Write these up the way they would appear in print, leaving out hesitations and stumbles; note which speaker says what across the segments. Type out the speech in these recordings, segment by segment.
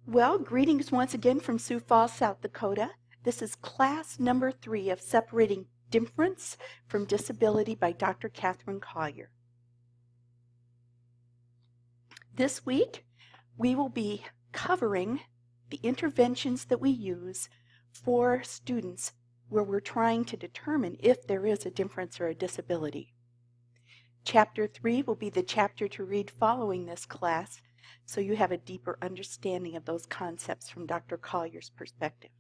Speaker 1: Well, greetings once again from Sioux Falls, South Dakota. This is class number 3 of Separating Difference from Disability by Dr. Catherine Collier. This week, we will be covering the interventions that we use for students where we're trying to determine if there is a difference or a disability. Chapter 3 will be the chapter to read following this class, so you have a deeper understanding of those concepts from Dr. Collier's perspective.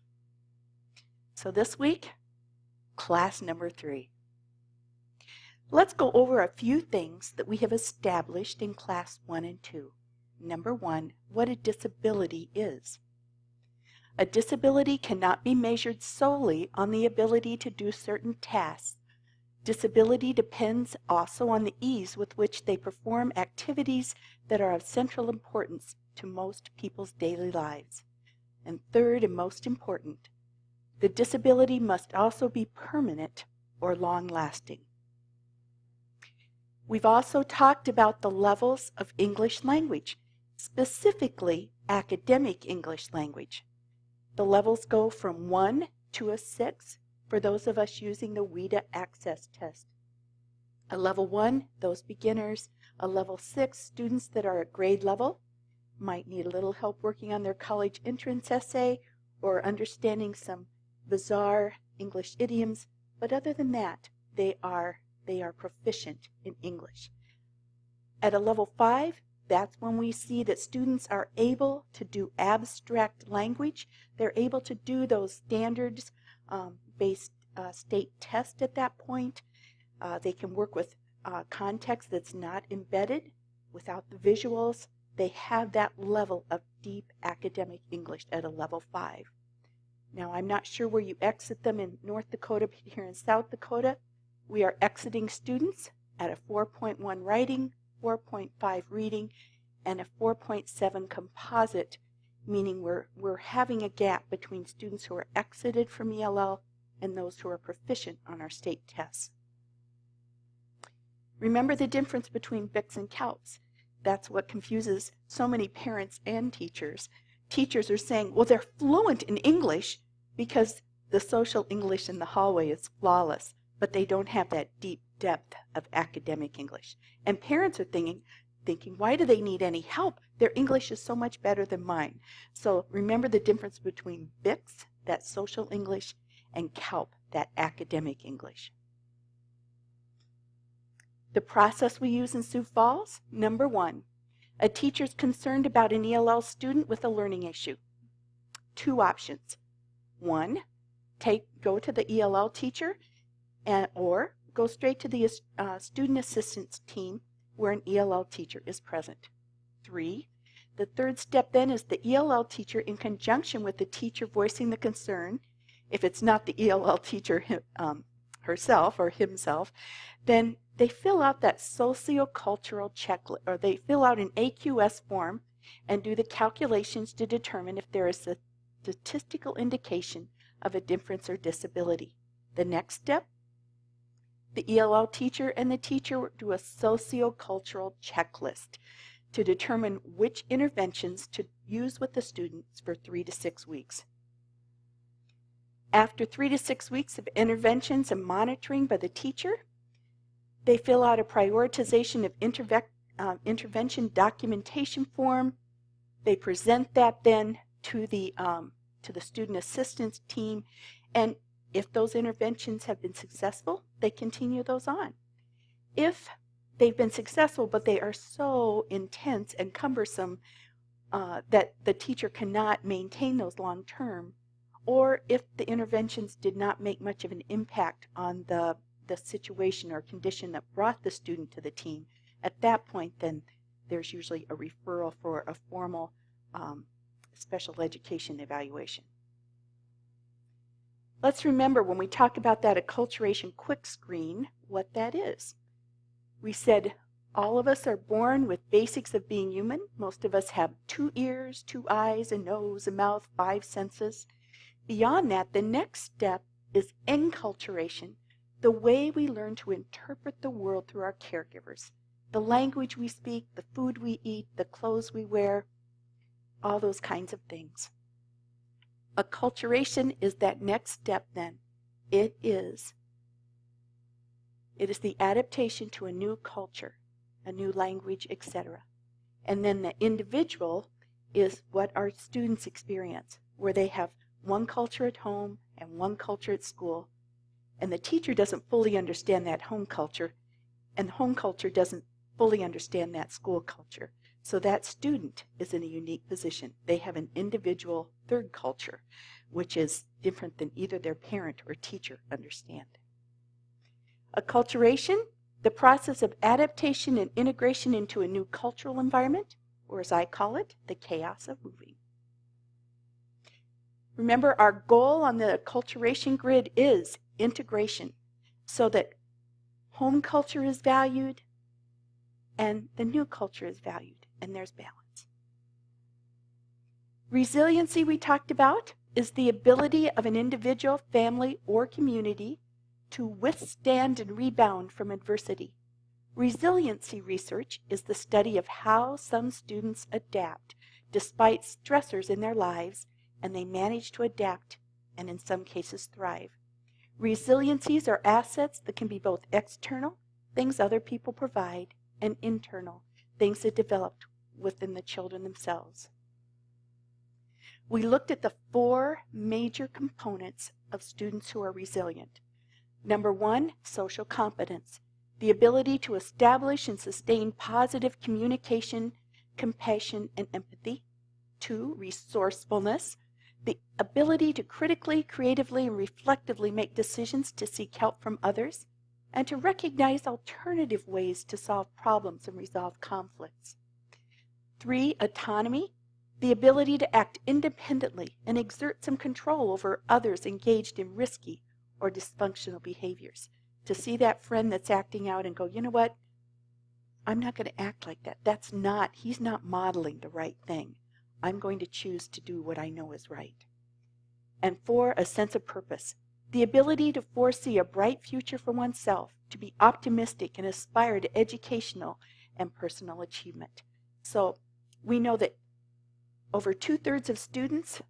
Speaker 1: So this week, class number 3. Let's go over a few things that we have established in class 1 and 2. Number 1, what a disability is. A disability cannot be measured solely on the ability to do certain tasks. Disability depends also on the ease with which they perform activities that are of central importance to most people's daily lives. And third, and most important, the disability must also be permanent or long-lasting. We've also talked about the levels of English language, specifically academic English language. The levels go from 1 to a 6 for those of us using the WIDA Access Test. A level 1, those beginners. A level 6, students that are at grade level, might need a little help working on their college entrance essay or understanding some bizarre English idioms, but other than that, they are proficient in English. At a level 5, that's when we see that students are able to do abstract language. They're able to do those standards based state tests at that point. They can work with context that's not embedded without the visuals. They have that level of deep academic English at a level 5. Now, I'm not sure where you exit them in North Dakota, but here in South Dakota, we are exiting students at a 4.1 writing, 4.5 reading, and a 4.7 composite, meaning we're having a gap between students who are exited from ELL and those who are proficient on our state tests. Remember the difference between BICS and CALPS. That's what confuses so many parents and teachers. Teachers are saying, well, they're fluent in English because the social English in the hallway is flawless, but they don't have that deep depth of academic English. And parents are thinking, why do they need any help? Their English is so much better than mine. So remember the difference between BICS, that social English, and CALP, that academic English. The process we use in Sioux Falls, number 1, a teacher's concerned about an ELL student with a learning issue. 2 options. 1, go to the ELL teacher or go straight to the student assistance team where an ELL teacher is present. 3, the third step then is the ELL teacher in conjunction with the teacher voicing the concern. If it's not the ELL teacher herself or himself, then they fill out that Sociocultural Checklist, or they fill out an AQS form and do the calculations to determine if there is a statistical indication of a difference or disability. The next step, the ELL teacher and the teacher do a Sociocultural Checklist to determine which interventions to use with the students for 3 to 6 weeks. After 3 to 6 weeks of interventions and monitoring by the teacher, they fill out a prioritization of intervention documentation form. They present that then to the student assistance team, and if those interventions have been successful, they continue those on. If they've been successful, but they are so intense and cumbersome that the teacher cannot maintain those long term, or if the interventions did not make much of an impact on the situation or condition that brought the student to the team, at that point then there's usually a referral for a formal special education evaluation. Let's remember when we talk about that acculturation quick screen, what that is. We said all of us are born with basics of being human. Most of us have 2 ears, 2 eyes, a nose, a mouth, 5 senses. Beyond that, the next step is enculturation, the way we learn to interpret the world through our caregivers, the language we speak, the food we eat, the clothes we wear. all those kinds of things. Acculturation is that next step then. It is the adaptation to a new culture, a new language, etc. And then the individual is what our students experience, where they have one culture at home and one culture at school, and the teacher doesn't fully understand that home culture, and the home culture doesn't fully understand that school culture. So that student is in a unique position. They have an individual third culture, which is different than either their parent or teacher understand. Acculturation, the process of adaptation and integration into a new cultural environment, or as I call it, the chaos of moving. Remember, our goal on the acculturation grid is integration, so that home culture is valued and the new culture is valued, and there's balance. Resiliency, we talked about, is the ability of an individual, family, or community to withstand and rebound from adversity. Resiliency research is the study of how some students adapt despite stressors in their lives, and they manage to adapt and in some cases thrive. Resiliencies are assets that can be both external, things other people provide, and internal, things that developed within the children themselves. We looked at the 4 major components of students who are resilient. Number 1, social competence, the ability to establish and sustain positive communication, compassion, and empathy. 2, resourcefulness, the ability to critically, creatively, and reflectively make decisions to seek help from others, and to recognize alternative ways to solve problems and resolve conflicts. 3, autonomy, the ability to act independently and exert some control over others engaged in risky or dysfunctional behaviors. To see that friend that's acting out and go, you know what, I'm not going to act like that. He's not modeling the right thing. I'm going to choose to do what I know is right. And 4, a sense of purpose, the ability to foresee a bright future for oneself, to be optimistic and aspire to educational and personal achievement. So we know that over 2/3 of students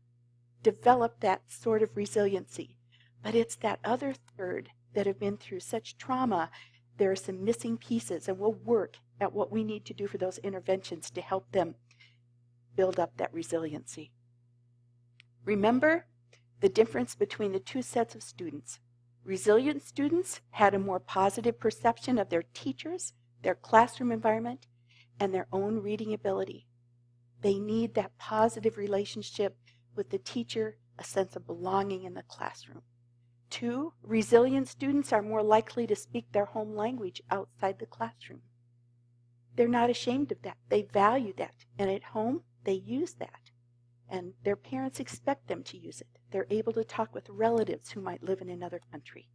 Speaker 1: develop that sort of resiliency, but it's that other third that have been through such trauma. There are some missing pieces, and we'll work at what we need to do for those interventions to help them build up that resiliency. Remember the difference between the 2 sets of students. Resilient students had a more positive perception of their teachers, their classroom environment, and their own reading ability. They need that positive relationship with the teacher, a sense of belonging in the classroom. 2, resilient students are more likely to speak their home language outside the classroom. They're not ashamed of that. They value that. And at home, they use that. And their parents expect them to use it. They're able to talk with relatives who might live in another country.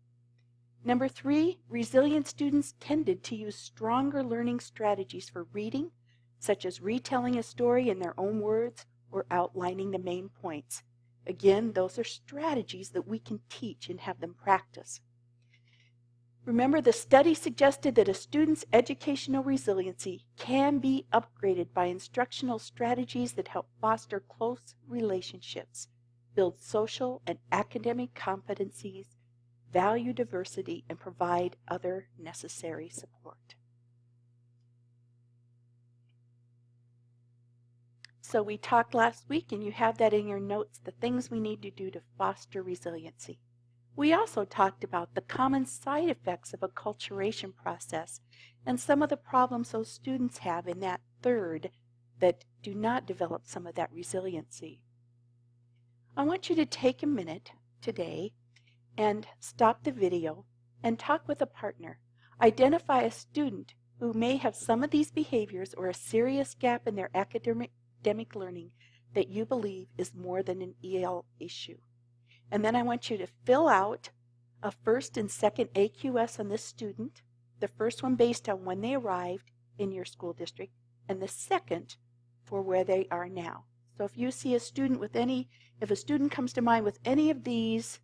Speaker 1: Number 3, resilient students tended to use stronger learning strategies for reading, such as retelling a story in their own words or outlining the main points. Again, those are strategies that we can teach and have them practice. Remember, the study suggested that a student's educational resiliency can be upgraded by instructional strategies that help foster close relationships, build social and academic competencies, value diversity, and provide other necessary support. So we talked last week, and you have that in your notes, the things we need to do to foster resiliency. We also talked about the common side effects of acculturation process and some of the problems those students have in that third that do not develop some of that resiliency. I want you to take a minute today and stop the video and talk with a partner. Identify a student who may have some of these behaviors or a serious gap in their academic learning that you believe is more than an EL issue. And then I want you to fill out a first and second AQS on this student, the first one based on when they arrived in your school district, and the second for where they are now. So if you see a student with if a student comes to mind with any of these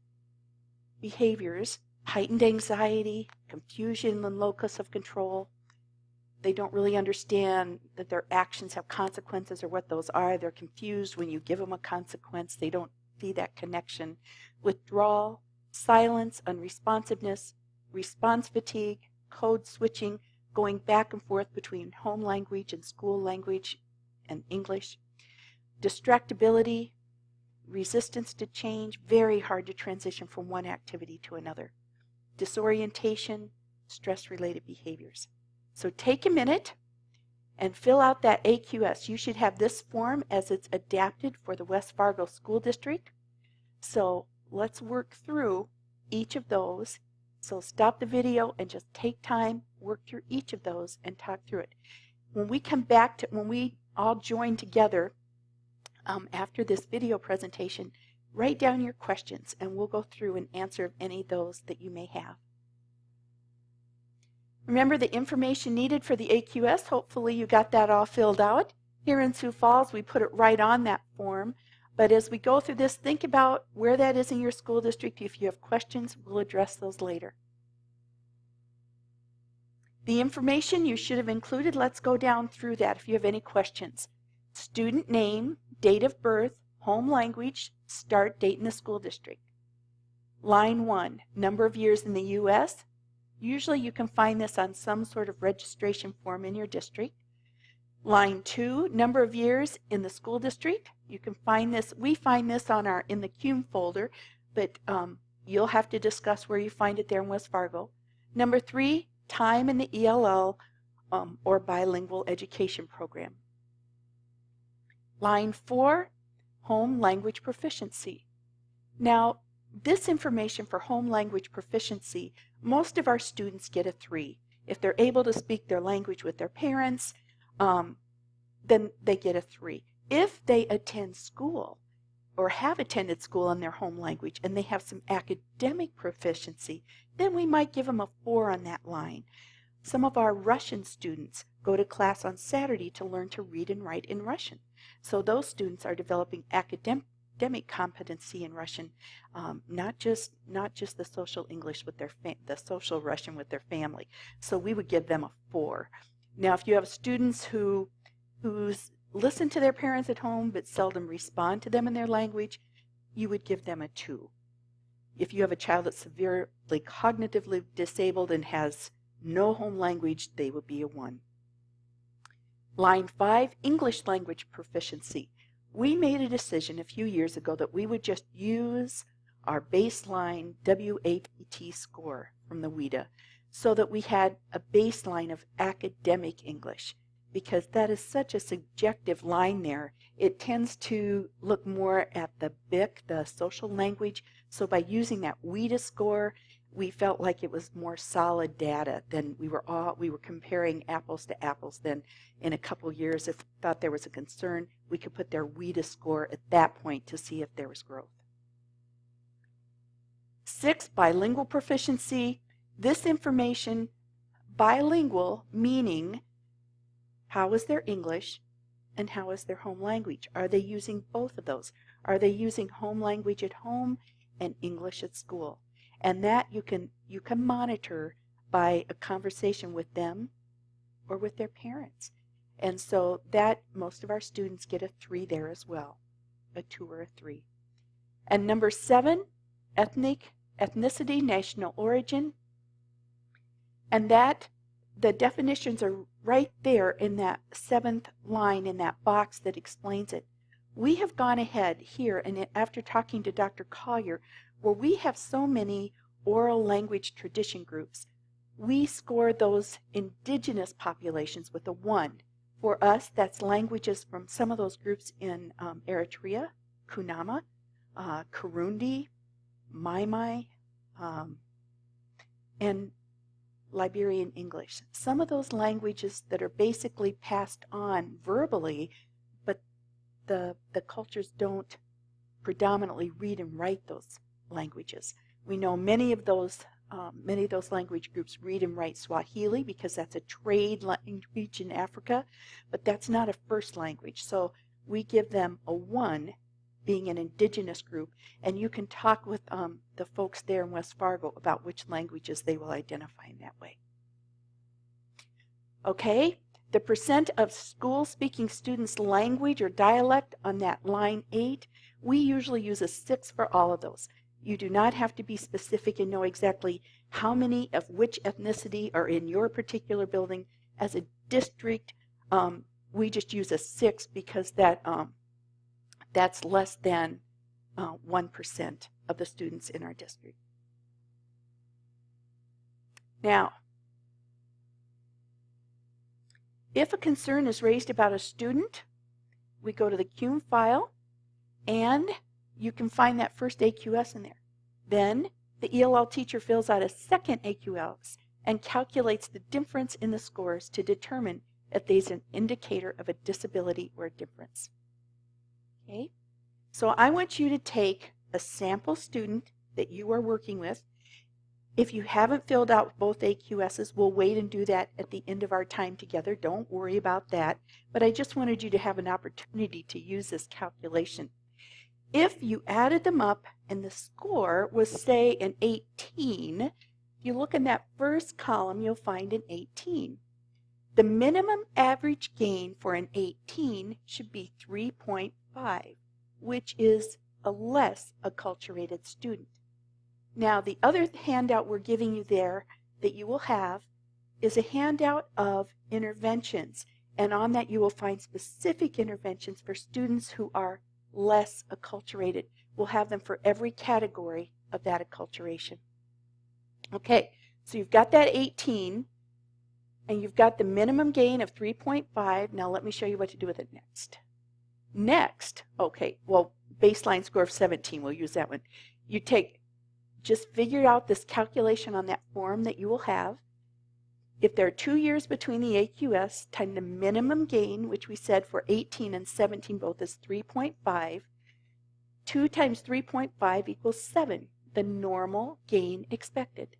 Speaker 1: behaviors, heightened anxiety, confusion and locus of control, they don't really understand that their actions have consequences or what those are. They're confused when you give them a consequence. They don't see that connection. Withdrawal, silence, unresponsiveness, response fatigue, code switching, going back and forth between home language and school language and English. Distractibility, resistance to change, very hard to transition from one activity to another. Disorientation, stress-related behaviors. So take a minute and fill out that AQS. You should have this form as it's adapted for the West Fargo School District. So let's work through each of those. So stop the video and just take time, work through each of those and talk through it. When we come back to, when we all join together after this video presentation, write down your questions and we'll go through and answer any of those that you may have. Remember the information needed for the AQS. Hopefully you got that all filled out. Here in Sioux Falls, we put it right on that form. But as we go through this, think about where that is in your school district. If you have questions, we'll address those later. The information you should have included, let's go down through that if you have any questions. Student name, date of birth, home language, start date in the school district. Line 1, number of years in the U.S. Usually you can find this on some sort of registration form in your district. Line 2, number of years in the school district. You can find this, we find this on our in the CUME folder, but you'll have to discuss where you find it there in West Fargo. Number 3, time in the ELL or bilingual education program. Line 4, home language proficiency. Now, this information for home language proficiency, most of our students get a 3. If they're able to speak their language with their parents, then they get a 3. If they attend school or have attended school in their home language and they have some academic proficiency, then we might give them a 4 on that line. Some of our Russian students go to class on Saturday to learn to read and write in Russian. So those students are developing academic competency in Russian, not just the social English with the social Russian with their family. So we would give them a 4. Now, if you have students who listen to their parents at home but seldom respond to them in their language, you would give them a 2. If you have a child that's severely cognitively disabled and has no home language, they would be a 1. Line 5, English language proficiency. We made a decision a few years ago that we would just use our baseline WAPT score from the WIDA so that we had a baseline of academic English, because that is such a subjective line there. It tends to look more at the BIC, the social language. So by using that WIDA score, we felt like it was more solid data than we were comparing apples to apples. Then in a couple years, if we thought there was a concern, we could put their WIDA score at that point to see if there was growth. 6, bilingual proficiency. This information, bilingual, meaning how is their English and how is their home language? Are they using both of those? Are they using home language at home and English at school? And that you can monitor by a conversation with them or with their parents. And so that most of our students get a 3 there as well, a 2 or a 3. And number 7, ethnicity, national origin. And that the definitions are right there in that 7th line in that box that explains it. We have gone ahead here, and after talking to Dr. Collier, where we have so many oral language tradition groups, we score those indigenous populations with a 1. For us, that's languages from some of those groups in Eritrea, Kunama, Kirundi, Mai, and Liberian English. Some of those languages that are basically passed on verbally, but the cultures don't predominantly read and write those languages. We know many of those language groups read and write Swahili because that's a trade language in Africa, but that's not a first language. So we give them a 1 being an indigenous group, and you can talk with the folks there in West Fargo about which languages they will identify in that way. Okay? The percent of school-speaking students' language or dialect on that line 8, we usually use a 6 for all of those. You do not have to be specific and know exactly how many of which ethnicity are in your particular building. As a district, we just use a 6 because that's less than 1% of the students in our district. Now, if a concern is raised about a student, we go to the CUME file, and you can find that first AQS in there. Then the ELL teacher fills out a second AQS and calculates the difference in the scores to determine if there's an indicator of a disability or a difference. Okay? So I want you to take a sample student that you are working with. If you haven't filled out both AQSs, we'll wait and do that at the end of our time together. Don't worry about that. But I just wanted you to have an opportunity to use this calculation. If you added them up and the score was, say, an 18, if you look in that first column, you'll find an 18. The minimum average gain for an 18 should be 3.5, which is a less acculturated student. Now, the other handout we're giving you there that you will have is a handout of interventions. And on that, you will find specific interventions for students who are less acculturated. We'll have them for every category of that acculturation. Okay, so you've got that 18, and you've got the minimum gain of 3.5. Now let me show you what to do with it next. Next, okay, well, baseline score of 17, we'll use that one. You just figure out this calculation on that form that you will have. If there are 2 years between the AQS, times the minimum gain, which we said for 18 and 17 both is 3.5, 2 times 3.5 equals 7, the normal gain expected.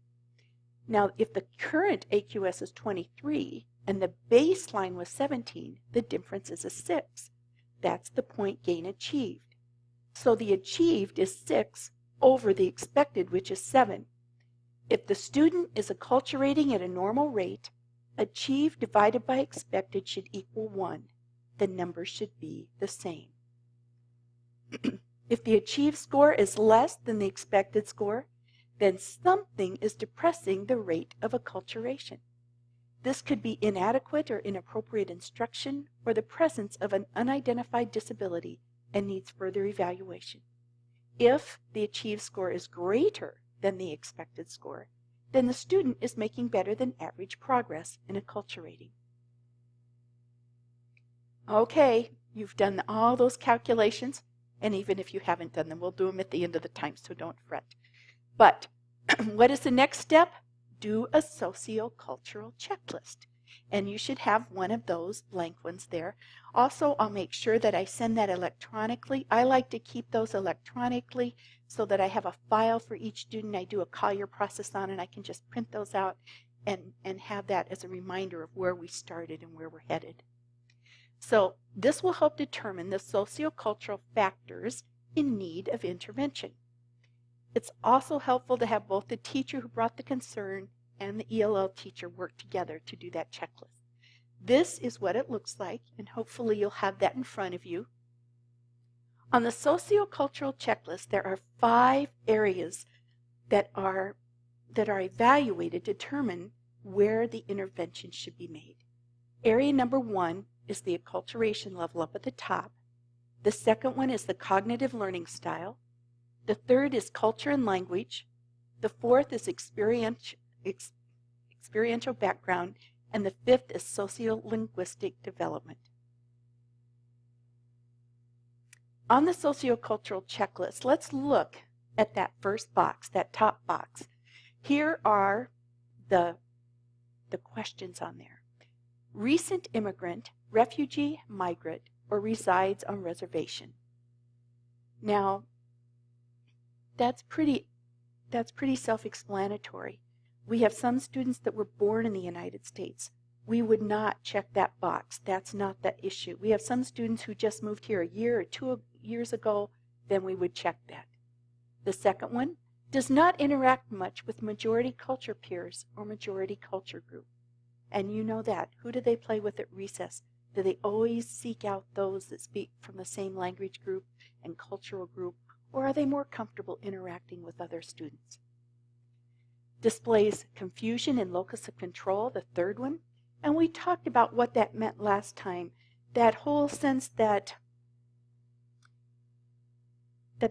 Speaker 1: Now, if the current AQS is 23 and the baseline was 17, the difference is a 6. That's the point gain achieved. So the achieved is 6 over the expected, which is 7. If the student is acculturating at a normal rate, achieved divided by expected should equal 1. The numbers should be the same. If the achieved score is less than the expected score, then something is depressing the rate of acculturation. This could be inadequate or inappropriate instruction or the presence of an unidentified disability and needs further evaluation. If the achieved score is greater than the expected score, then the student is making better than average progress in acculturating. Okay, you've done all those calculations, and even if you haven't done them, we'll do them at the end of the time, so don't fret. But what is the next step? Do a sociocultural checklist. And you should have one of those blank ones there. Also, I'll make sure that I send that electronically. I like to keep those electronically so that I have a file for each student. I do a Collier process on, and I can just print those out and have that as a reminder of where we started and where we're headed. So this will help determine the sociocultural factors in need of intervention. It's also helpful to have both the teacher who brought the concern and the ELL teacher work together to do that checklist. This is what it looks like, and hopefully you'll have that in front of you. On the sociocultural checklist, there are 5 areas that are evaluated to determine where the intervention should be made. Area number 1 is the acculturation level up at the top. The second one is the cognitive learning style. The third is culture and language. The fourth is experiential background. And the fifth is sociolinguistic development. On the sociocultural checklist, let's look at that first box, that top box. Here are the questions on there. Recent immigrant, refugee, migrant, or resides on reservation. Now, that's pretty self-explanatory. We have some students that were born in the United States. We would not check that box. That's not the issue. We have some students who just moved here a year or 2 years ago, then we would check that. The second one, does not interact much with majority culture peers or majority culture group. And you know that. Who do they play with at recess? Do they always seek out those that speak from the same language group and cultural group, or are they more comfortable interacting with other students? Displays confusion and locus of control, the third one. And we talked about what that meant last time. That whole sense that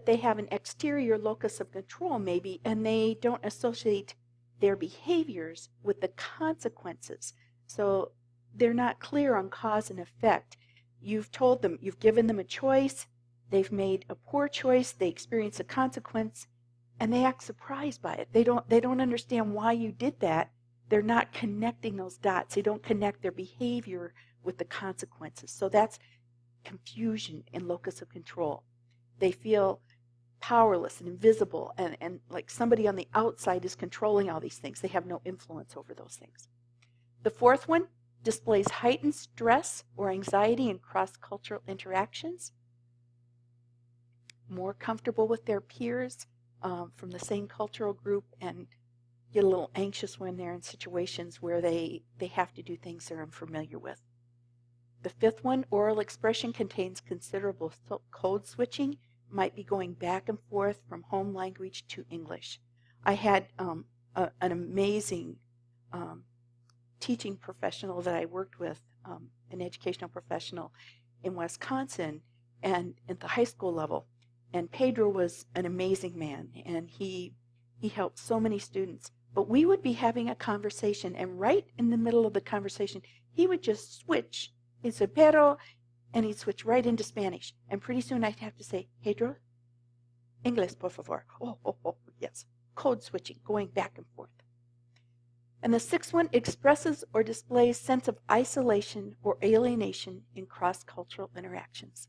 Speaker 1: they have an exterior locus of control maybe, and they don't associate their behaviors with the consequences. So they're not clear on cause and effect. You've told them, you've given them a choice, they've made a poor choice, they experience a consequence, and they act surprised by it. They don't understand why you did that. They're not connecting those dots. They don't connect their behavior with the consequences. So that's confusion and locus of control. They feel powerless and invisible, and like somebody on the outside is controlling all these things. They have no influence over those things. The fourth one displays heightened stress or anxiety in cross-cultural interactions, more comfortable with their peers from the same cultural group, and get a little anxious when they're in situations where they have to do things they're unfamiliar with. The fifth one, oral expression, contains considerable code switching, might be going back and forth from home language to English. I had an amazing teaching professional that I worked with, an educational professional in Wisconsin and at the high school level. And Pedro was an amazing man, and he helped so many students. But we would be having a conversation, and right in the middle of the conversation, he would just switch. He'd say, pero, and he'd switch right into Spanish. And pretty soon I'd have to say, Pedro, Inglés, por favor. Oh, yes. Code switching, going back and forth. And the sixth one expresses or displays sense of isolation or alienation in cross-cultural interactions.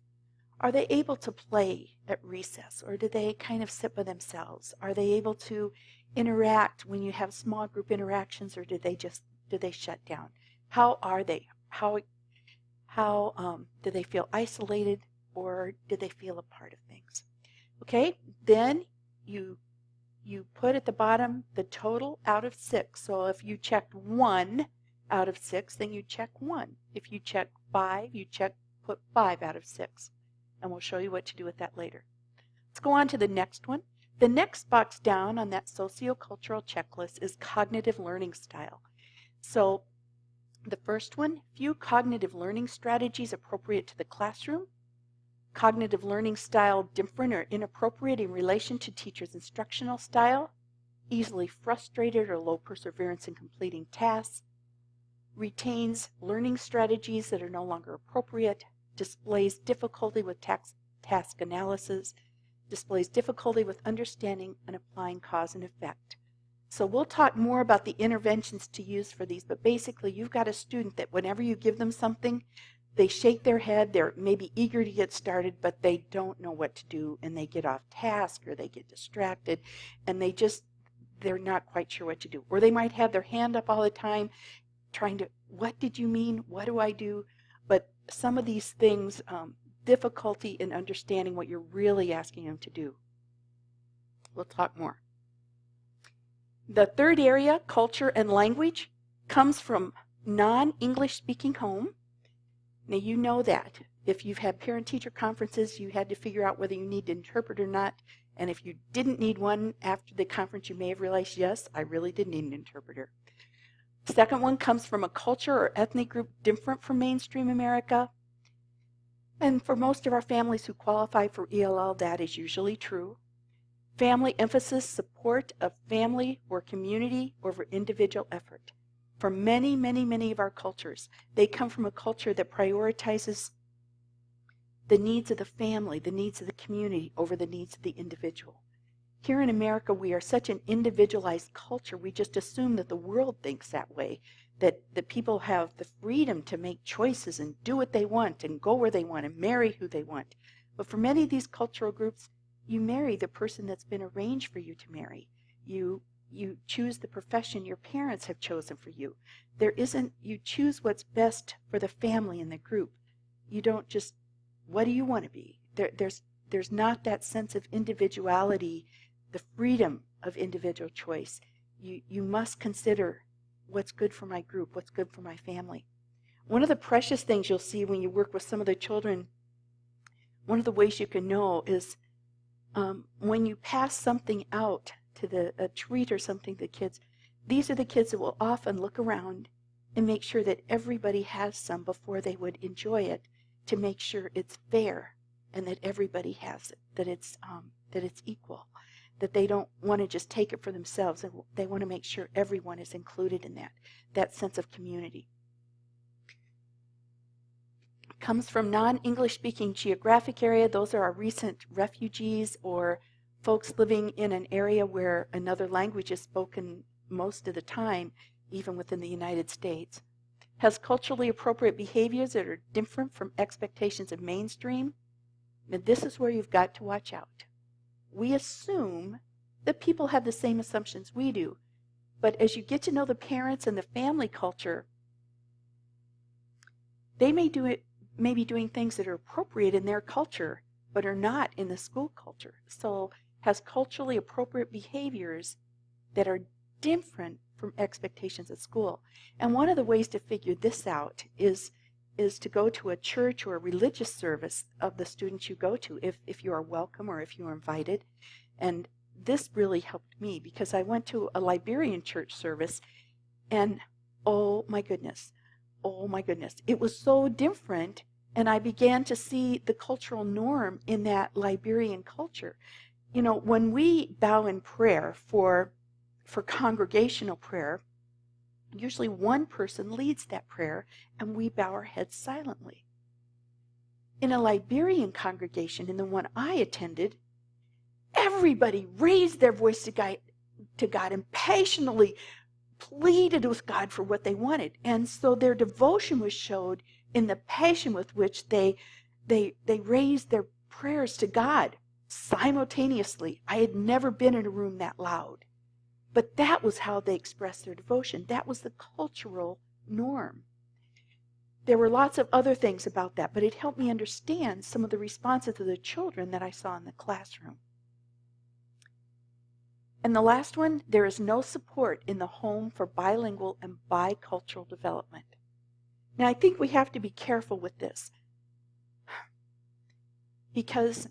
Speaker 1: Are they able to play at recess, or do they kind of sit by themselves? Are they able to interact when you have small group interactions, or do they shut down? How are they? How do they feel isolated, or do they feel a part of things? Okay, then you put at the bottom the total out of 6. So if you checked 1 out of 6, then you check 1. If you check 5, you put 5 out of 6. And we'll show you what to do with that later. Let's go on to the next one. The next box down on that sociocultural checklist is cognitive learning style. So the first one, few cognitive learning strategies appropriate to the classroom. Cognitive learning style different or inappropriate in relation to teacher's instructional style. Easily frustrated or low perseverance in completing tasks. Retains learning strategies that are no longer appropriate. Displays difficulty with task analysis. Displays difficulty with understanding and applying cause and effect. So we'll talk more about the interventions to use for these, but basically you've got a student that whenever you give them something, they shake their head, they're maybe eager to get started, but they don't know what to do, and they get off task, or they get distracted, and they're not quite sure what to do. Or they might have their hand up all the time, trying to, what did you mean? What do I do? But some of these things, difficulty in understanding what you're really asking them to do. We'll talk more. The third area, culture and language, comes from non-English speaking home. Now you know that. If you've had parent-teacher conferences, you had to figure out whether you need to interpret or not. And if you didn't need one after the conference, you may have realized, yes, I really did need an interpreter. Second one comes from a culture or ethnic group different from mainstream America. And for most of our families who qualify for ELL, that is usually true. Family emphasis, support of family or community over individual effort. For many, many, many of our cultures, they come from a culture that prioritizes the needs of the family, the needs of the community over the needs of the individual. Here in America, we are such an individualized culture, we just assume that the world thinks that way, that people have the freedom to make choices and do what they want and go where they want and marry who they want. But for many of these cultural groups, you marry the person that's been arranged for you to marry. You choose the profession your parents have chosen for you. You choose what's best for the family and the group. You don't just, what do you want to be? There's not that sense of individuality, the freedom of individual choice. You must consider what's good for my group, what's good for my family. One of the precious things you'll see when you work with some of the children, one of the ways you can know is when you pass something out to a treat or something to the kids, these are the kids that will often look around and make sure that everybody has some before they would enjoy it, to make sure it's fair and that everybody has it, that it's equal, that they don't want to just take it for themselves, and they want to make sure everyone is included in that sense of community. Comes from non-English speaking geographic area. Those are our recent refugees or folks living in an area where another language is spoken most of the time, even within the United States. Has culturally appropriate behaviors that are different from expectations of mainstream. Now this is where you've got to watch out. We assume that people have the same assumptions we do, but as you get to know the parents and the family culture, they may be doing things that are appropriate in their culture, but are not in the school culture. So has culturally appropriate behaviors that are different from expectations at school. And one of the ways to figure this out is to go to a church or a religious service of the students you go to, if you are welcome or if you are invited. And this really helped me because I went to a Liberian church service, and oh my goodness, it was so different. And I began to see the cultural norm in that Liberian culture. You know, when we bow in prayer for congregational prayer, usually one person leads that prayer and we bow our heads silently. In a Liberian congregation, in the one I attended, everybody raised their voice to God and passionately pleaded with God for what they wanted. And so their devotion was showed in the passion with which they raised their prayers to God simultaneously. I had never been in a room that loud. But that was how they expressed their devotion. That was the cultural norm. There were lots of other things about that, but it helped me understand some of the responses of the children that I saw in the classroom. And the last one, there is no support in the home for bilingual and bicultural development. Now, I think we have to be careful with this because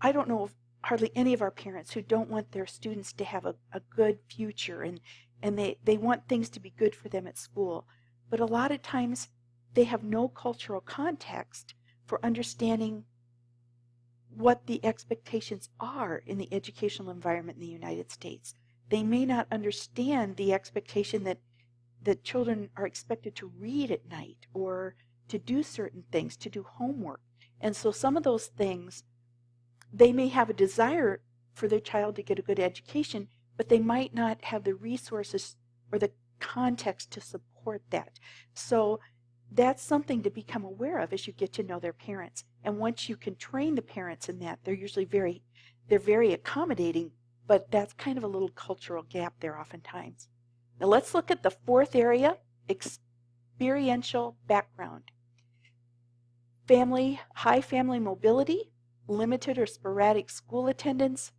Speaker 1: I don't know of hardly any of our parents who don't want their students to have a good future and they want things to be good for them at school. But a lot of times they have no cultural context for understanding what the expectations are in the educational environment in the United States. They may not understand the expectation that children are expected to read at night or to do certain things, to do homework. And so some of those things, they may have a desire for their child to get a good education, but they might not have the resources or the context to support that. So that's something to become aware of as you get to know their parents. And once you can train the parents in that, they're usually very accommodating, but that's kind of a little cultural gap there oftentimes. Now let's look at the fourth area, experiential background. High family mobility, limited or sporadic school attendance,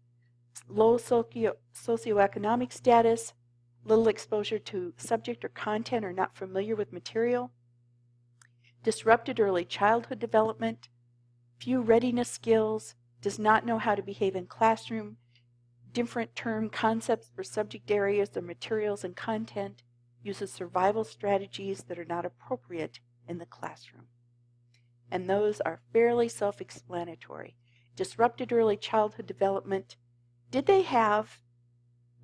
Speaker 1: low socioeconomic status, little exposure to subject or content or not familiar with material, disrupted early childhood development, few readiness skills, does not know how to behave in classroom, different term concepts for subject areas or materials and content, uses survival strategies that are not appropriate in the classroom. And those are fairly self-explanatory. Disrupted early childhood development.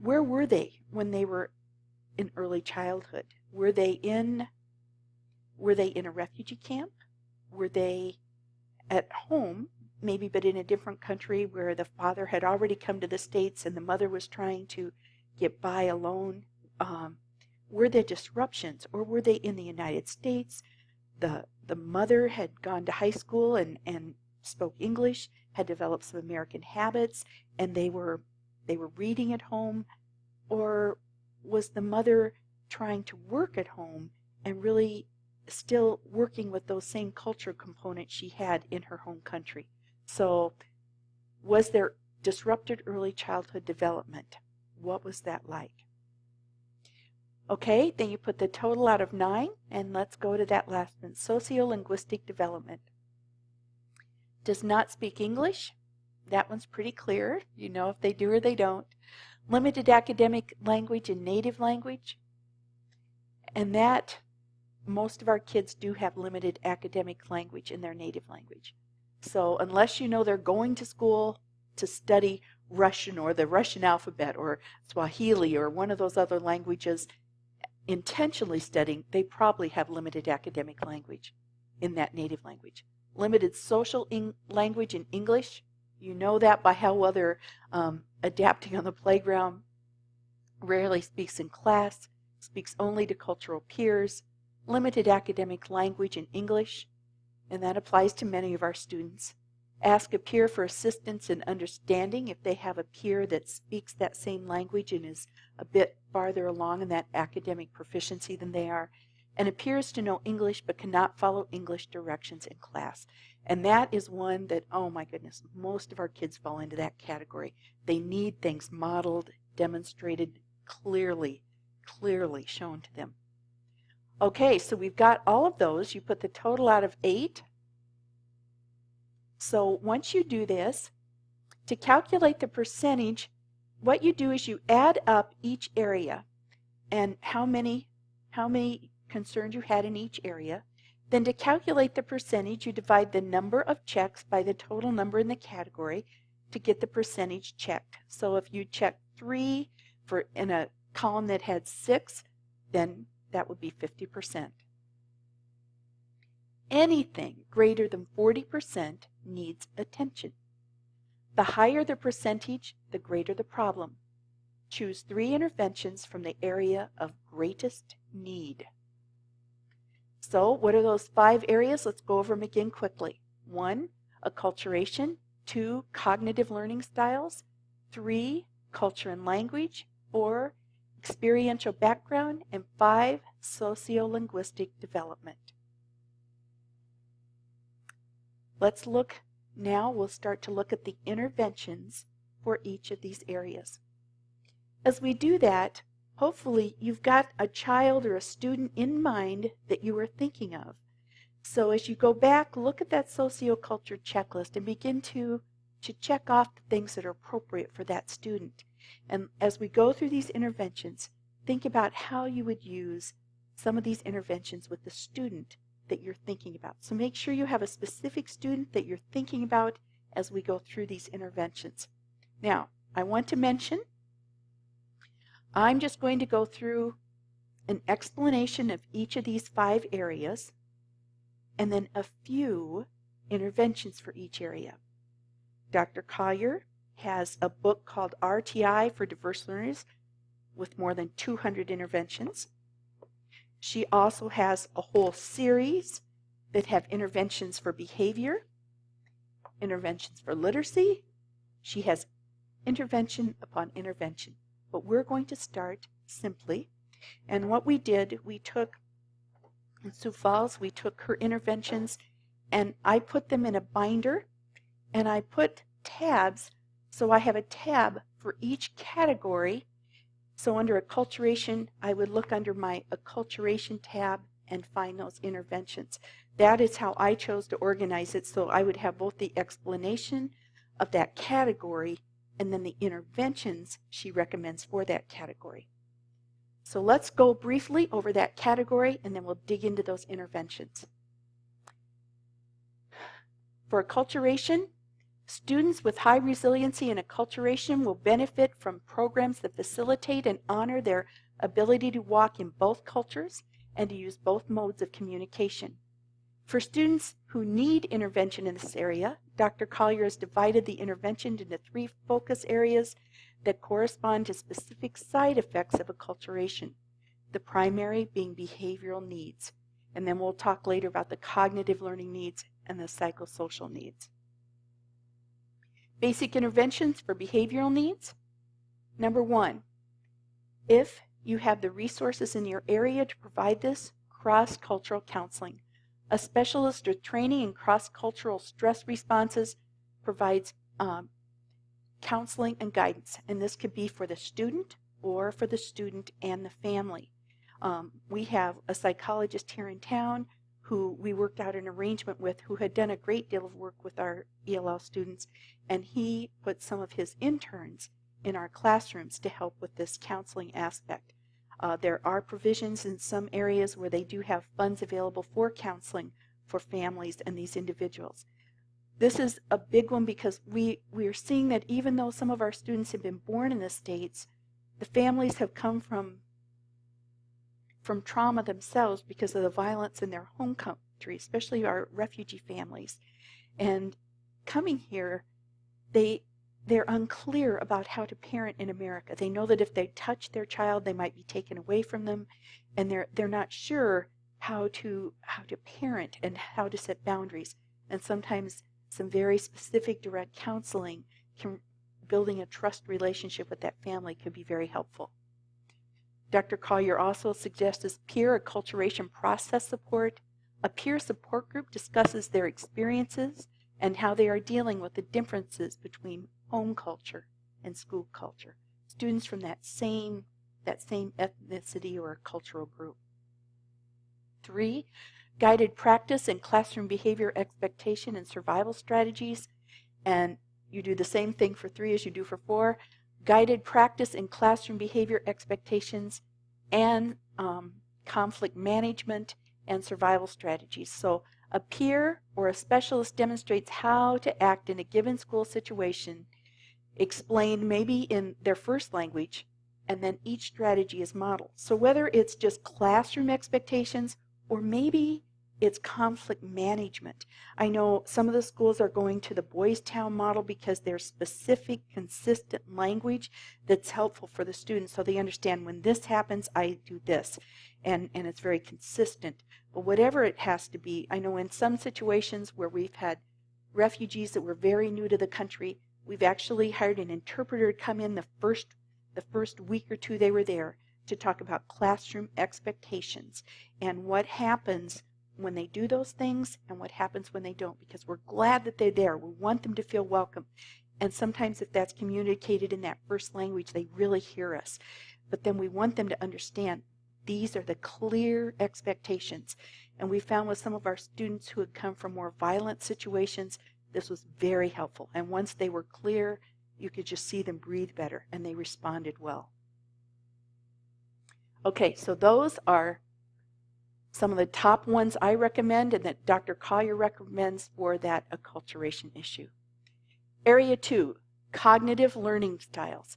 Speaker 1: Where were they when they were in early childhood? Were they in a refugee camp? Were they at home, maybe but in a different country where the father had already come to the States and the mother was trying to get by alone? Were there disruptions, or were they in the United States? The mother had gone to high school and spoke English, had developed some American habits, and they were reading at home. Or was the mother trying to work at home and really still working with those same cultural components she had in her home country? So was there disrupted early childhood development? What was that like? Okay, then you put the total out of 9, and let's go to that last one, Sociolinguistic Development. Does not speak English. That one's pretty clear. You know if they do or they don't. Limited academic language and native language. And that, most of our kids do have limited academic language in their native language. So unless you know they're going to school to study Russian or the Russian alphabet or Swahili or one of those other languages, intentionally studying, they probably have limited academic language in that native language. Limited social language in English, you know that by how well they're adapting on the playground. Rarely speaks in class, speaks only to cultural peers. Limited academic language in English, and that applies to many of our students. Ask a peer for assistance in understanding if they have a peer that speaks that same language and is a bit farther along in that academic proficiency than they are, and appears to know English but cannot follow English directions in class. And that is one that, oh my goodness, most of our kids fall into that category. They need things modeled, demonstrated, clearly shown to them. Okay, so we've got all of those. You put the total out of 8. So once you do this, to calculate the percentage, what you do is you add up each area and how many concerns you had in each area. Then to calculate the percentage, you divide the number of checks by the total number in the category to get the percentage checked. So if you check 3 in a column that had 6, then that would be 50%. Anything greater than 40% needs attention. The higher the percentage, the greater the problem. Choose 3 interventions from the area of greatest need. So what are those 5 areas? Let's go over them again quickly. 1, acculturation. 2, cognitive learning styles. 3, culture and language. 4, experiential background. And 5, sociolinguistic development. Let's look now, we'll start to look at the interventions for each of these areas. As we do that, hopefully you've got a child or a student in mind that you are thinking of. So as you go back, look at that sociocultural checklist and begin to check off the things that are appropriate for that student. And as we go through these interventions, think about how you would use some of these interventions with the student that you're thinking about. So make sure you have a specific student that you're thinking about as we go through these interventions. Now, I want to mention, I'm just going to go through an explanation of each of these 5 areas and then a few interventions for each area. Dr. Collier has a book called RTI for Diverse Learners with more than 200 interventions. She also has a whole series that have interventions for behavior, interventions for literacy. She has intervention upon intervention. But we're going to start simply. And what we did, we took, in Sioux Falls, we took her interventions and I put them in a binder and I put tabs. So I have a tab for each category. So under acculturation, I would look under my acculturation tab and find those interventions. That is how I chose to organize it, so I would have both the explanation of that category and then the interventions she recommends for that category. So let's go briefly over that category and then we'll dig into those interventions. For acculturation, students with high resiliency and acculturation will benefit from programs that facilitate and honor their ability to walk in both cultures and to use both modes of communication. For students who need intervention in this area, Dr. Collier has divided the intervention into 3 focus areas that correspond to specific side effects of acculturation, the primary being behavioral needs. And then we'll talk later about the cognitive learning needs and the psychosocial needs. Basic interventions for behavioral needs. Number 1, if you have the resources in your area to provide this, cross-cultural counseling. A specialist with training in cross-cultural stress responses provides counseling and guidance, and this could be for the student or for the student and the family. We have a psychologist here in town who we worked out an arrangement with, who had done a great deal of work with our ELL students, and he put some of his interns in our classrooms to help with this counseling aspect. There are provisions in some areas where they do have funds available for counseling for families and these individuals. This is a big one because we are seeing that even though some of our students have been born in the States, the families have come from trauma themselves because of the violence in their home country, especially our refugee families. And coming here, they're unclear about how to parent in America. They know that if they touch their child, they might be taken away from them, and they're not sure how to parent and how to set boundaries. And sometimes some very specific direct counseling, building a trust relationship with that family, could be very helpful. Dr. Collier also suggests peer acculturation process support. A peer support group discusses their experiences and how they are dealing with the differences between home culture and school culture. Students from that same ethnicity or cultural group. 3, guided practice in classroom behavior expectation and survival strategies. And you do the same thing for 3 as you do for 4. Guided practice in classroom behavior expectations and conflict management and survival strategies. So a peer or a specialist demonstrates how to act in a given school situation, explained maybe in their first language, and then each strategy is modeled. So whether it's just classroom expectations or maybe it's conflict management. I know some of the schools are going to the Boys Town model because there's specific, consistent language that's helpful for the students so they understand when this happens, I do this. And it's very consistent. But whatever it has to be, I know in some situations where we've had refugees that were very new to the country, we've actually hired an interpreter to come in the first week or 2 they were there to talk about classroom expectations and what happens when they do those things and what happens when they don't, because we're glad that they're there. We want them to feel welcome. And sometimes if that's communicated in that first language, they really hear us. But then we want them to understand these are the clear expectations. And we found with some of our students who had come from more violent situations, this was very helpful. And once they were clear, you could just see them breathe better and they responded well. Okay, so those are some of the top ones I recommend and that Dr. Collier recommends for that acculturation issue. Area 2, cognitive learning styles.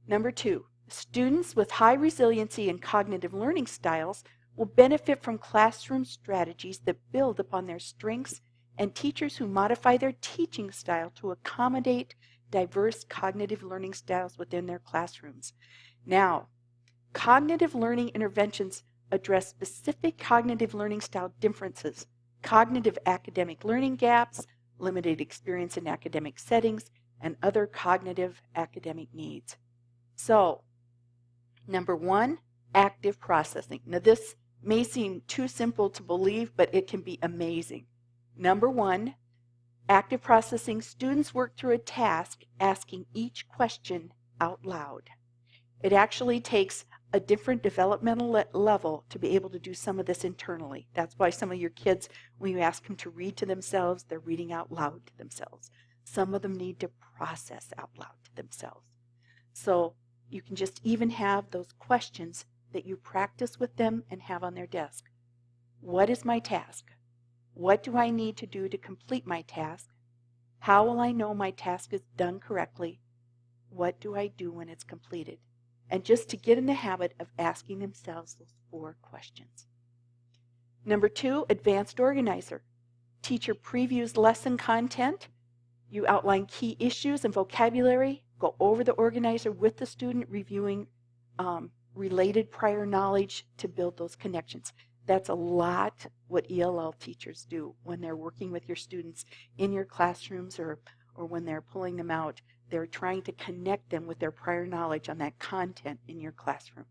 Speaker 1: Number 2, students with high resiliency and cognitive learning styles will benefit from classroom strategies that build upon their strengths and teachers who modify their teaching style to accommodate diverse cognitive learning styles within their classrooms. Now, cognitive learning interventions address specific cognitive learning style differences, cognitive academic learning gaps, limited experience in academic settings, and other cognitive academic needs. So, number 1, active processing. Now this may seem too simple to believe, but it can be amazing. Number 1, active processing, students work through a task asking each question out loud. It actually takes a different developmental level to be able to do some of this internally. That's why some of your kids, when you ask them to read to themselves, they're reading out loud to themselves. Some of them need to process out loud to themselves. So you can just even have those questions that you practice with them and have on their desk. What is my task? What do I need to do to complete my task? How will I know my task is done correctly? What do I do when it's completed? And just to get in the habit of asking themselves those 4 questions. Number 2, advanced organizer. Teacher previews lesson content. You outline key issues and vocabulary. Go over the organizer with the student, reviewing related prior knowledge to build those connections. That's a lot what ELL teachers do when they're working with your students in your classrooms or when they're pulling them out. They're trying to connect them with their prior knowledge on that content in your classroom.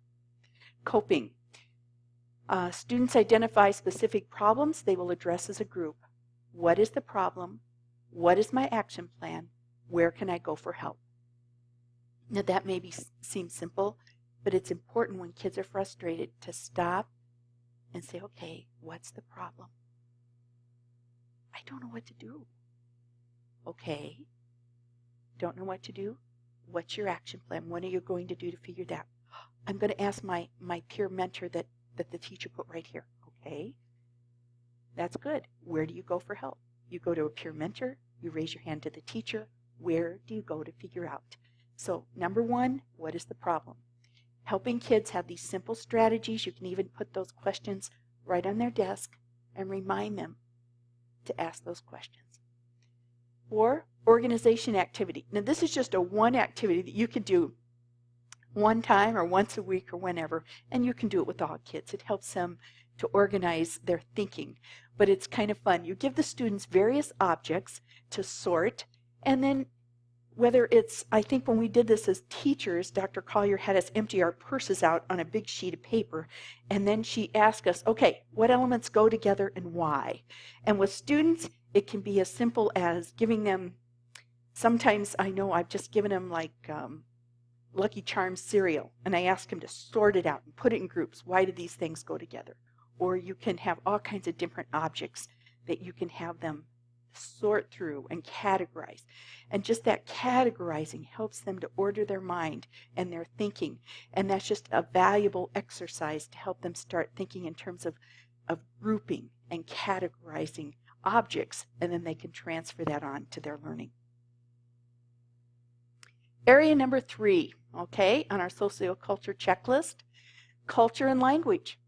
Speaker 1: Coping. Students identify specific problems they will address as a group. What is the problem? What is my action plan? Where can I go for help? Now that may seem simple. But it's important when kids are frustrated to stop and say, okay, what's the problem? I don't know what to do. Okay, don't know what to do? What's your action plan? What are you going to do to figure that? I'm going to ask my peer mentor that the teacher put right here. Okay, that's good. Where do you go for help? You go to a peer mentor, you raise your hand to the teacher. Where do you go to figure out? So number one, what is the problem? Helping kids have these simple strategies. You can even put those questions right on their desk and remind them to ask those questions. Or organization activity. Now this is just a one activity that you could do one time or once a week or whenever, and you can do it with all kids. It helps them to organize their thinking, but it's kind of fun. You give the students various objects to sort, and then whether it's, I think when we did this as teachers, Dr. Collier had us empty our purses out on a big sheet of paper, and then she asked us, okay, what elements go together and why? And with students, it can be as simple as giving them, sometimes I know I've just given them like Lucky Charms cereal, and I ask them to sort it out and put it in groups. Why do these things go together? Or you can have all kinds of different objects that you can have them sort through and categorize. And just that categorizing helps them to order their mind and their thinking. And that's just a valuable exercise to help them start thinking in terms of grouping and categorizing objects, and then they can transfer that on to their learning. Area number 3, okay, on our sociocultural checklist, culture and language.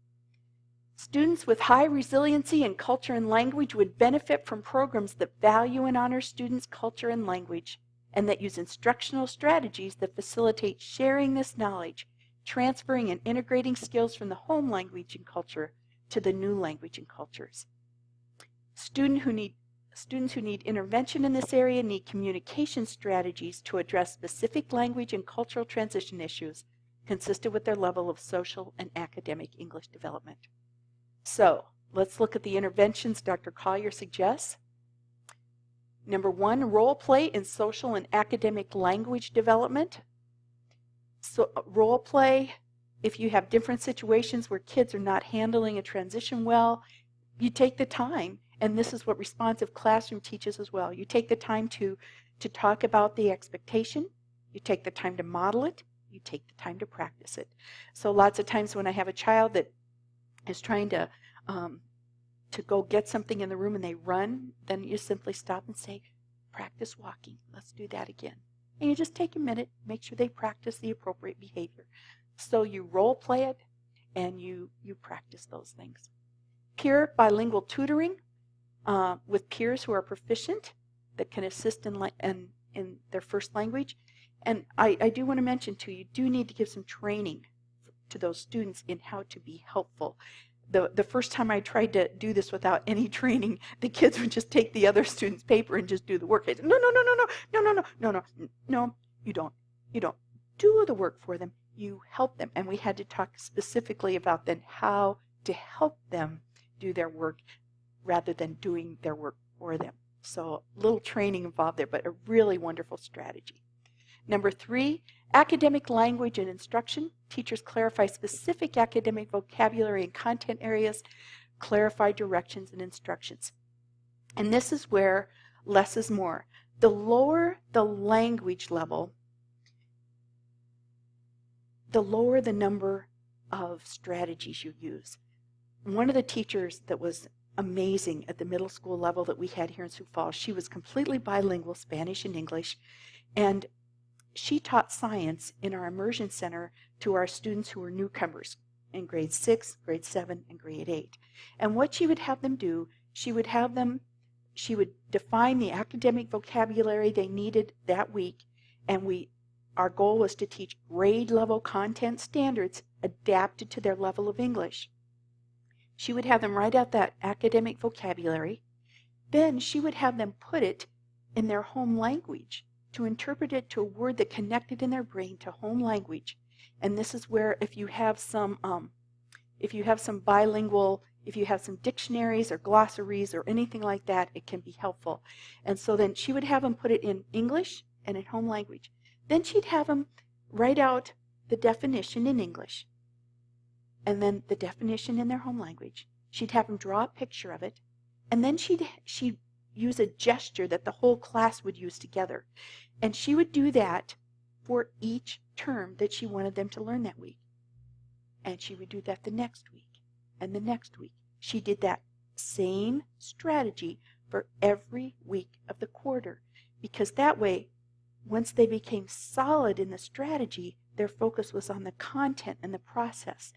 Speaker 1: Students with high resiliency in culture and language would benefit from programs that value and honor students' culture and language, and that use instructional strategies that facilitate sharing this knowledge, transferring and integrating skills from the home language and culture to the new language and cultures. Students who need intervention in this area need communication strategies to address specific language and cultural transition issues consistent with their level of social and academic English development. So let's look at the interventions Dr. Collier suggests. Number 1, role play in social and academic language development. So role play, if you have different situations where kids are not handling a transition well, you take the time, and this is what responsive classroom teaches as well. You take the time to talk about the expectation, you take the time to model it, you take the time to practice it. So lots of times when I have a child that is trying to go get something in the room and they run, then you simply stop and say, practice walking. Let's do that again. And you just take a minute, make sure they practice the appropriate behavior. So you role play it and you practice those things. Peer bilingual tutoring with peers who are proficient that can assist in their first language. And I do want to mention too, you do need to give some training to those students in how to be helpful. The first time I tried to do this without any training, the kids would just take the other student's paper and just do the work. I said, no, you don't do the work for them. You help them. And we had to talk specifically about then how to help them do their work rather than doing their work for them. So a little training involved there, but a really wonderful strategy. Number 3, academic language and instruction. Teachers clarify specific academic vocabulary and content areas, clarify directions and instructions. And this is where less is more. The lower the language level, the lower the number of strategies you use. One of the teachers that was amazing at the middle school level that we had here in Sioux Falls, she was completely bilingual, Spanish and English, and she taught science in our immersion center to our students who were newcomers in grade 6, grade 7, and grade 8. And what she would have them do, she would define the academic vocabulary they needed that week, and our goal was to teach grade level content standards adapted to their level of English. She would have them write out that academic vocabulary. Then she would have them put it in their home language to interpret it to a word that connected in their brain to home language. And this is where if you have some bilingual, if you have some dictionaries or glossaries or anything like that, it can be helpful. And so then she would have them put it in English and in home language. Then she'd have them write out the definition in English and then the definition in their home language. She'd have them draw a picture of it, and then she'd use a gesture that the whole class would use together. And she would do that for each term that she wanted them to learn that week. And she would do that the next week and the next week. She did that same strategy for every week of the quarter, because that way, once they became solid in the strategy, their focus was on the content and the process.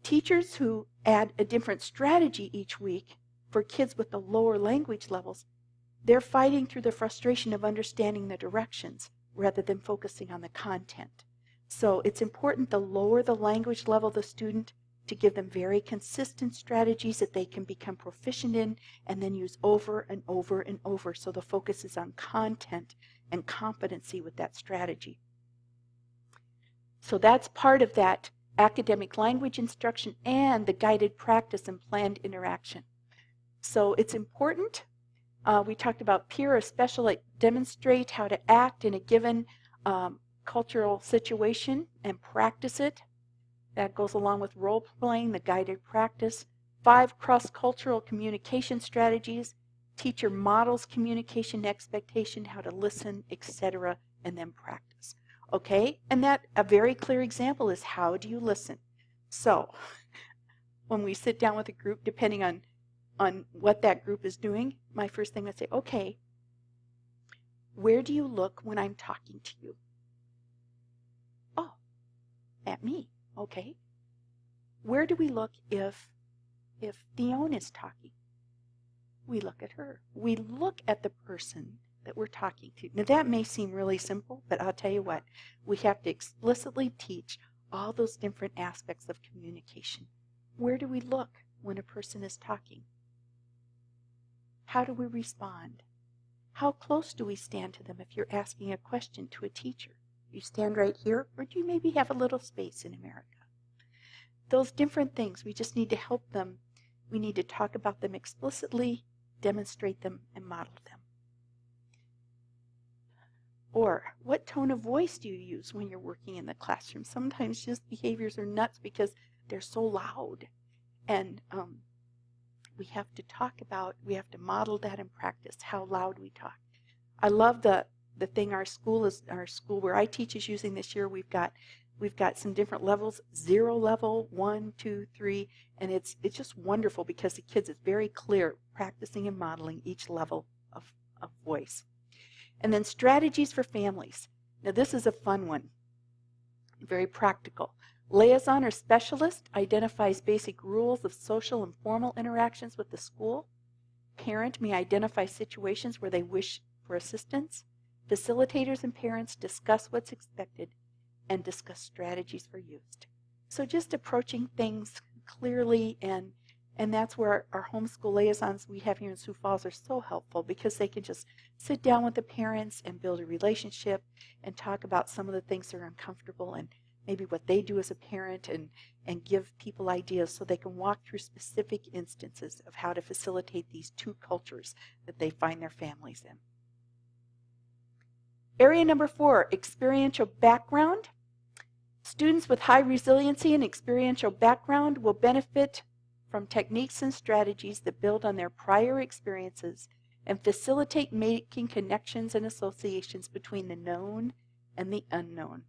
Speaker 1: Teachers who add a different strategy each week for kids with the lower language levels, they're fighting through the frustration of understanding the directions rather than focusing on the content. So it's important to lower the language level of the student, to give them very consistent strategies that they can become proficient in and then use over and over and over, so the focus is on content and competency with that strategy. So that's part of that academic language instruction and the guided practice and planned interaction. So it's important. We talked about peer or special, like demonstrate how to act in a given cultural situation and practice it. That goes along with role playing, the guided practice. 5 cross-cultural communication strategies. Teacher models communication expectation, how to listen, etc., and then practice. Okay, and that a very clear example is, how do you listen? So when we sit down with a group, depending on what that group is doing, my first thing would say, okay, where do you look when I'm talking to you? Oh, at me. Okay. Where do we look if Theone is talking? We look at her. We look at the person that we're talking to. Now that may seem really simple, but I'll tell you what, we have to explicitly teach all those different aspects of communication. Where do we look when a person is talking? How do we respond? How close do we stand to them if you're asking a question to a teacher? You stand right here, or do you maybe have a little space in America? Those different things, we just need to help them. We need to talk about them explicitly, demonstrate them, and model them. Or, what tone of voice do you use when you're working in the classroom? Sometimes just behaviors are nuts because they're so loud. And we have to model that and practice how loud we talk. I love the thing our school where I teach is using this year. We've got some different levels, 0 level, 1, 2, 3, and it's just wonderful because the kids, it's very clear practicing and modeling each level of voice. And then strategies for families. Now this is a fun one, very practical. Liaison or specialist identifies basic rules of social and formal interactions with the school. Parent may identify situations where they wish for assistance. Facilitators and parents discuss what's expected and discuss strategies for use. So just approaching things clearly, and that's where our homeschool liaisons we have here in Sioux Falls are so helpful, because they can just sit down with the parents and build a relationship and talk about some of the things that are uncomfortable and maybe what they do as a parent, and give people ideas so they can walk through specific instances of how to facilitate these 2 cultures that they find their families in. Area number 4, experiential background. Students with high resiliency and experiential background will benefit from techniques and strategies that build on their prior experiences and facilitate making connections and associations between the known and the unknown.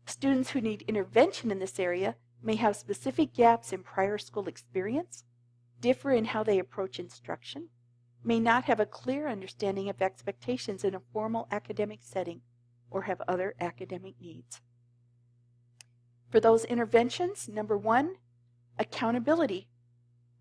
Speaker 1: Students who need intervention in this area may have specific gaps in prior school experience, differ in how they approach instruction, may not have a clear understanding of expectations in a formal academic setting, or have other academic needs. For those interventions, number 1, accountability.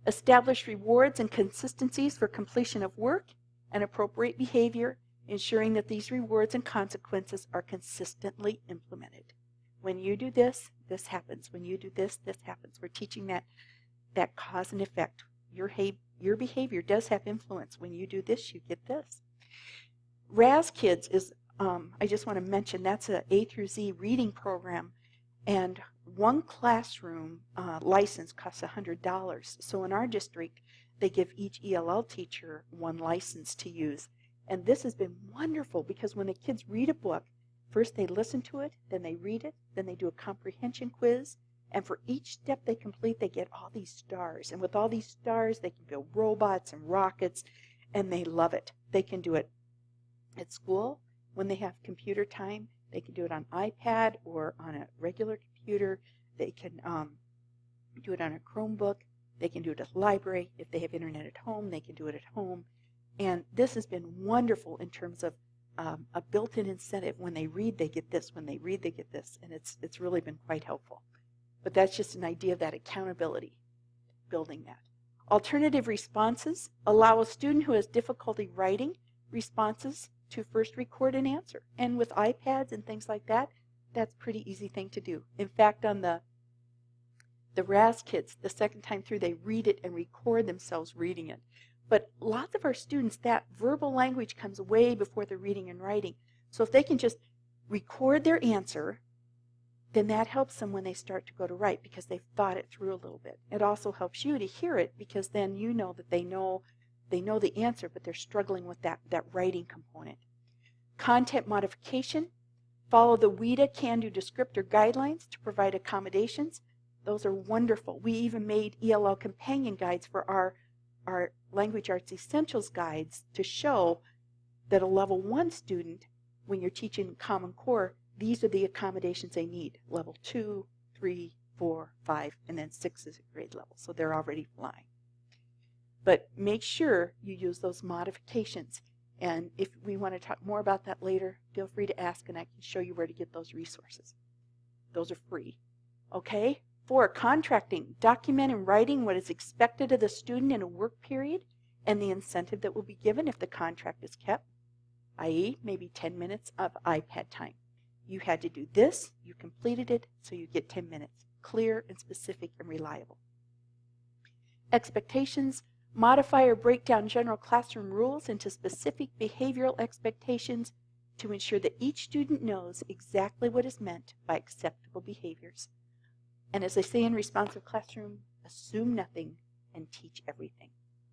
Speaker 1: Establish rewards and consistencies for completion of work and appropriate behavior, ensuring that these rewards and consequences are consistently implemented. When you do this, this happens. When you do this, this happens. We're teaching that cause and effect. Your behavior does have influence. When you do this, you get this. RAS Kids is, I just want to mention, that's an A through Z reading program, and one classroom license costs $100. So in our district, they give each ELL teacher 1 license to use. And this has been wonderful, because when the kids read a book, First they listen to it, then they read it, then they do a comprehension quiz, and for each step they complete, they get all these stars. And with all these stars, they can build robots and rockets, and they love it. They can do it at school when they have computer time. They can do it on iPad or on a regular computer. They can do it on a Chromebook. They can do it at the library. If they have internet at home, they can do it at home. And this has been wonderful in terms of a built-in incentive. When they read, they get this. When they read, they get this. And it's really been quite helpful. But that's just an idea of that accountability, building that. Alternative responses allow a student who has difficulty writing responses to first record an answer. And with iPads and things like that, that's a pretty easy thing to do. In fact, on the RAS kids, the second time through, they read it and record themselves reading it. But lots of our students, that verbal language comes way before the reading and writing. So if they can just record their answer, then that helps them when they start to go to write because they've thought it through a little bit. It also helps you to hear it because then you know that they know the answer, but they're struggling with that writing component. Content modification. Follow the WIDA can-do descriptor guidelines to provide accommodations. Those are wonderful. We even made ELL companion guides for our Language Arts Essentials guides to show that a level 1 student, when you're teaching Common Core, these are the accommodations they need. Level 2, 3, 4, 5, and then 6 is a grade level. So they're already flying. But make sure you use those modifications. And if we want to talk more about that later, feel free to ask and I can show you where to get those resources. Those are free. Okay? 4, contracting. Document in writing what is expected of the student in a work period and the incentive that will be given if the contract is kept, i.e. maybe 10 minutes of iPad time. You had to do this, you completed it, so you get 10 minutes. Clear and specific and reliable. Expectations. Modify or break down general classroom rules into specific behavioral expectations to ensure that each student knows exactly what is meant by acceptable behaviors. And as I say in Responsive Classroom, assume nothing and teach everything.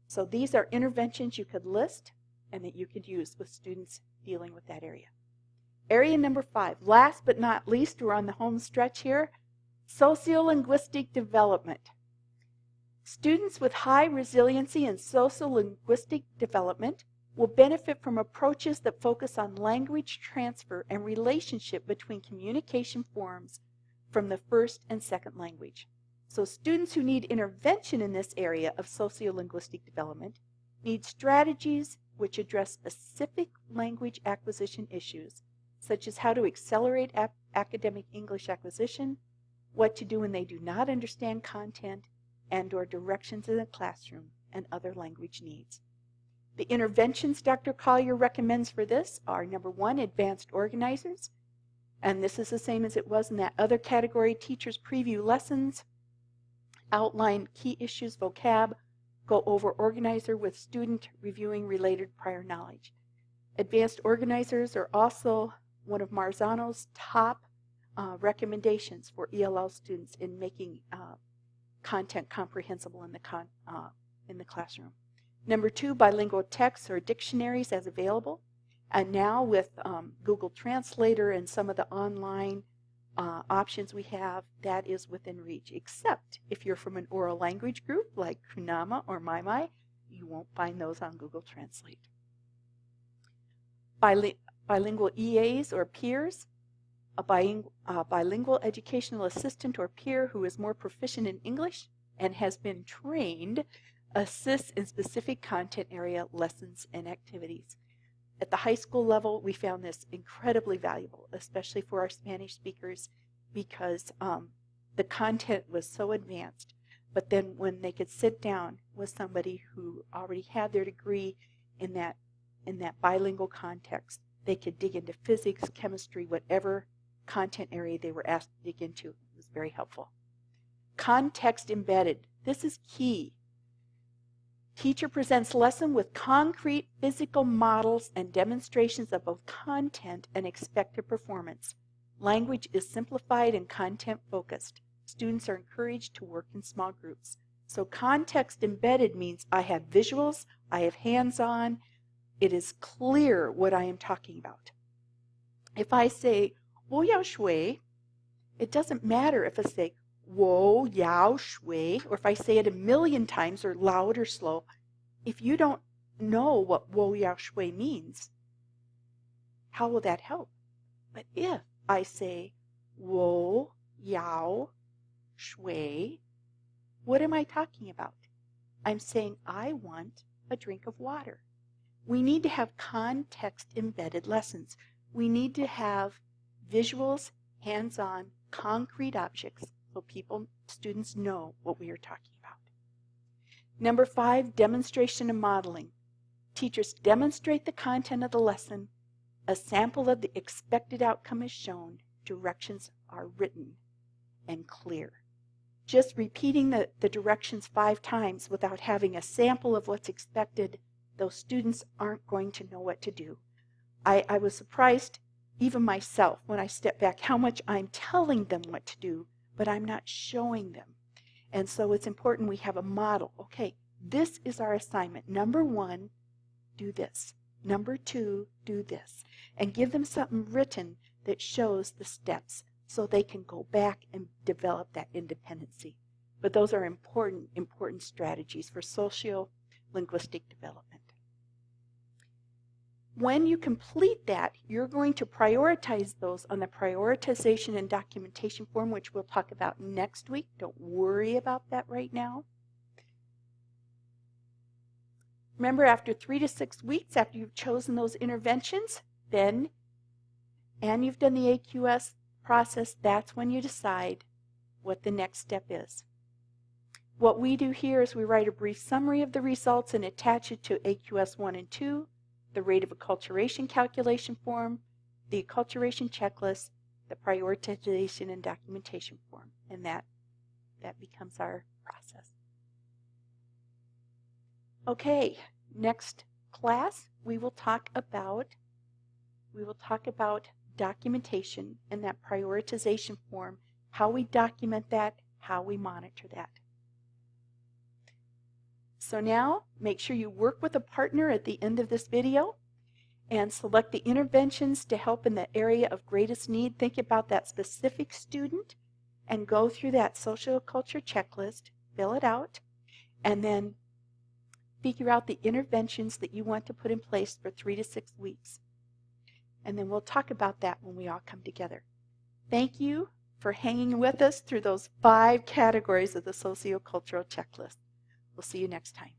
Speaker 1: So these are interventions you could list and that you could use with students dealing with that area. Area number 5, last but not least, we're on the home stretch here, Sociolinguistic Development. Students with high resiliency in sociolinguistic development will benefit from approaches that focus on language transfer and relationship between communication forms from the first and second language. So students who need intervention in this area of sociolinguistic development need strategies which address specific language acquisition issues, such as how to accelerate academic English acquisition, what to do when they do not understand content, and/or directions in the classroom, and other language needs. The interventions Dr. Collier recommends for this are, number 1, advanced organizers, and this is the same as it was in that other category, teachers preview lessons, outline key issues, vocab, go over organizer with student reviewing related prior knowledge. Advanced organizers are also one of Marzano's top recommendations for ELL students in making content comprehensible in the classroom. Number 2, bilingual texts or dictionaries as available. And now with Google Translator and some of the online options we have, that is within reach. Except if you're from an oral language group like Kunama or MaiMai, you won't find those on Google Translate. Bilingual EAs or peers. A bilingual educational assistant or peer who is more proficient in English and has been trained assists in specific content area lessons and activities. At the high school level, we found this incredibly valuable, especially for our Spanish speakers, because the content was so advanced. But then when they could sit down with somebody who already had their degree in that bilingual context, they could dig into physics, chemistry, whatever content area they were asked to dig into. It was very helpful. Context embedded. This is key. Teacher presents lesson with concrete physical models and demonstrations of both content and expected performance. Language is simplified and content focused. Students are encouraged to work in small groups. So context embedded means I have visuals, I have hands-on, it is clear what I am talking about. If I say 我要水, it doesn't matter if I say 我要水, or if I say it a million times or loud or slow. If you don't know what 我要水 means, how will that help? But if I say 我要水, what am I talking about? I'm saying I want a drink of water. We need to have context-embedded lessons. We need to have visuals, hands-on, concrete objects so students know what we are talking about. Number 5, demonstration and modeling. Teachers demonstrate the content of the lesson. A sample of the expected outcome is shown. Directions are written and clear. Just repeating the directions 5 times without having a sample of what's expected, those students aren't going to know what to do. I was surprised, even myself, when I stepped back, how much I'm telling them what to do, but I'm not showing them. And so it's important we have a model. Okay, this is our assignment. Number 1, do this. Number 2, do this. And give them something written that shows the steps so they can go back and develop that independency. But those are important strategies for sociolinguistic development. When you complete that, you're going to prioritize those on the prioritization and documentation form, which we'll talk about next week. Don't worry about that right now. Remember, after 3 to 6 weeks, after you've chosen those interventions, and you've done the AQS process, that's when you decide what the next step is. What we do here is we write a brief summary of the results and attach it to AQS 1 and 2, the rate of acculturation calculation form, the acculturation checklist, the prioritization and documentation form, and that becomes our process. Okay, next class we will talk about documentation and that prioritization form, how we document that, how we monitor that. So now, make sure you work with a partner at the end of this video and select the interventions to help in the area of greatest need. Think about that specific student and go through that sociocultural checklist, fill it out, and then figure out the interventions that you want to put in place for 3 to 6 weeks. And then we'll talk about that when we all come together. Thank you for hanging with us through those 5 categories of the sociocultural checklist. We'll see you next time.